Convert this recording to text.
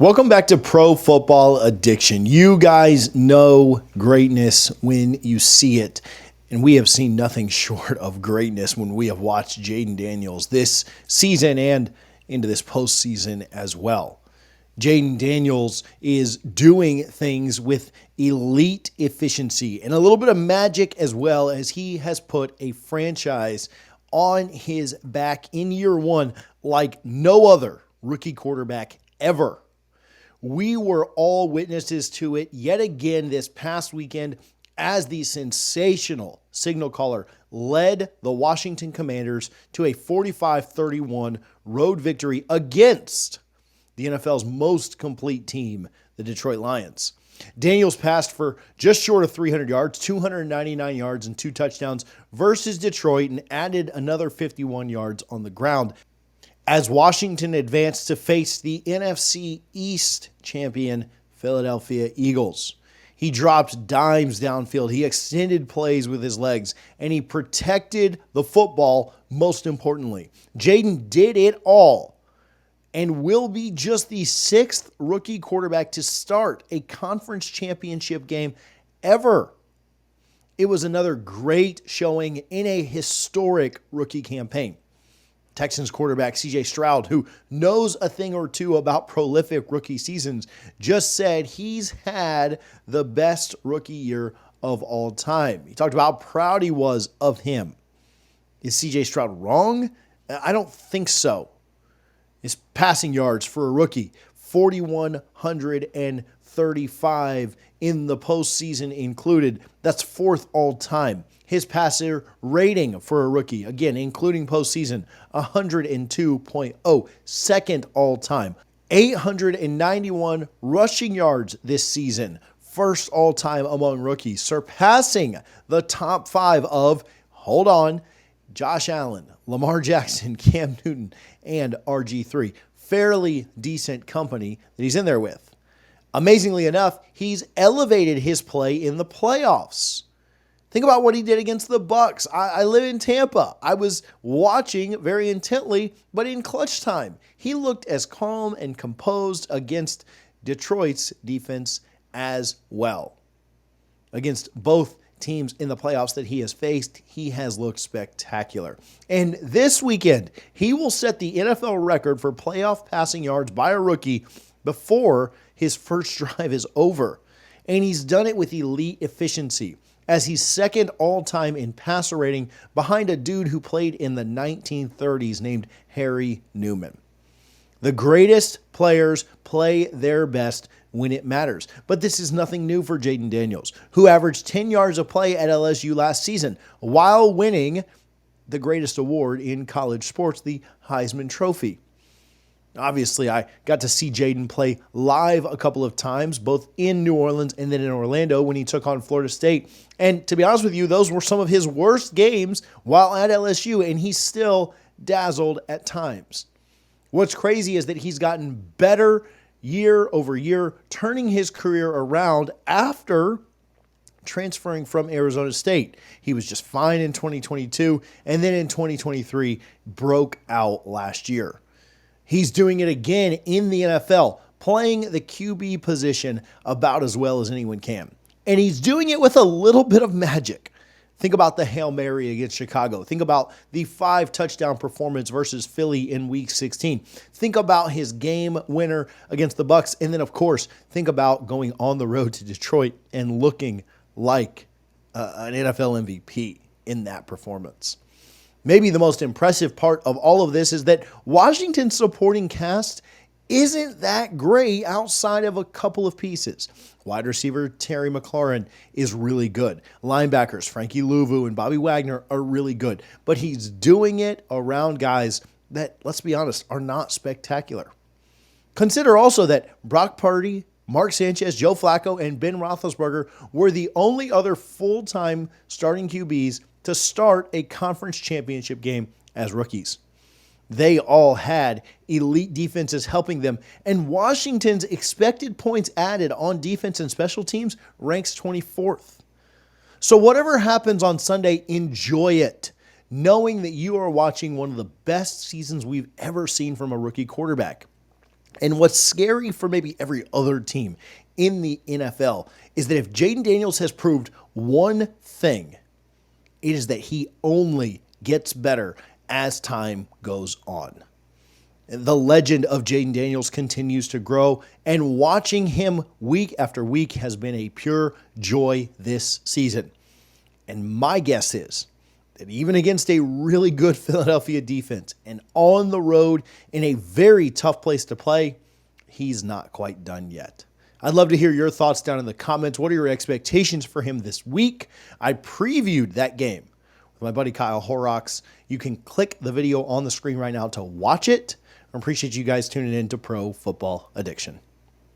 Welcome back to Pro Football Addiction. You guys know greatness when you see it, and we have seen nothing short of greatness when we have watched Jayden Daniels this season and into this postseason as well. Jayden Daniels is doing things with elite efficiency and a little bit of magic as well, as he has put a franchise on his back in year one like no other rookie quarterback ever. We were all witnesses to it yet again this past weekend as the sensational signal caller led the Washington Commanders to a 45-31 road victory against the NFL's most complete team, the Detroit Lions. Daniels passed for just short of 300 yards, 299 yards, and 2 touchdowns versus Detroit, and added another 51 yards on the ground as Washington advanced to face the NFC East champion Philadelphia Eagles. He dropped dimes downfield, he extended plays with his legs, and he protected the football most importantly. Jayden did it all and will be just the 6th rookie quarterback to start a conference championship game ever. It was another great showing in a historic rookie campaign. Texans quarterback C.J. Stroud, who knows a thing or two about prolific rookie seasons, just said he's had the best rookie year of all time. He talked about how proud he was of him. Is C.J. Stroud wrong? I don't think so. His passing yards for a rookie, 4,135 in the postseason included. That's 4th all time. His passer rating for a rookie, again, including postseason, 102.0, 2nd all-time. 891 rushing yards this season, 1st all-time among rookies, surpassing the top 5 of, hold on, Josh Allen, Lamar Jackson, Cam Newton, and RG3. Fairly decent company that he's in there with. Amazingly enough, he's elevated his play in the playoffs. Think about what he did against the Bucs. I live in Tampa. I was watching very intently, but in clutch time, he looked as calm and composed against Detroit's defense as well. Against both teams in the playoffs that he has faced, he has looked spectacular. And this weekend, he will set the NFL record for playoff passing yards by a rookie before his first drive is over. And he's done it with elite efficiency, as he's 2nd all-time in passer rating behind a dude who played in the 1930s named Harry Newman. The greatest players play their best when it matters. But this is nothing new for Jayden Daniels, who averaged 10 yards a play at LSU last season while winning the greatest award in college sports, the Heisman Trophy. Obviously, I got to see Jayden play live a couple of times, both in New Orleans and then in Orlando when he took on Florida State. And to be honest with you, those were some of his worst games while at LSU, and he still dazzled at times. What's crazy is that he's gotten better year over year, turning his career around after transferring from Arizona State. He was just fine in 2022, and then in 2023 broke out last year. He's doing it again in the NFL, playing the QB position about as well as anyone can. And he's doing it with a little bit of magic. Think about the Hail Mary against Chicago. Think about the 5-touchdown performance versus Philly in Week 16. Think about his game winner against the Bucs. And then, of course, think about going on the road to Detroit and looking like an NFL MVP in that performance. Maybe the most impressive part of all of this is that Washington's supporting cast isn't that great outside of a couple of pieces. Wide receiver Terry McLaurin is really good. Linebackers Frankie Louvu and Bobby Wagner are really good. But he's doing it around guys that, let's be honest, are not spectacular. Consider also that Brock Purdy, Mark Sanchez, Joe Flacco, and Ben Roethlisberger were the only other full-time starting QBs to start a conference championship game as rookies. They all had elite defenses helping them, and Washington's expected points added on defense and special teams ranks 24th. So whatever happens on Sunday, enjoy it, knowing that you are watching one of the best seasons we've ever seen from a rookie quarterback. And what's scary for maybe every other team in the NFL is that if Jayden Daniels has proved one thing, it is that he only gets better as time goes on. The legend of Jayden Daniels continues to grow, and watching him week after week has been a pure joy this season. And my guess is that even against a really good Philadelphia defense and on the road in a very tough place to play, he's not quite done yet. I'd love to hear your thoughts down in the comments. What are your expectations for him this week? I previewed that game with my buddy Kyle Horrocks. You can click the video on the screen right now to watch it. I appreciate you guys tuning in to Pro Football Addiction.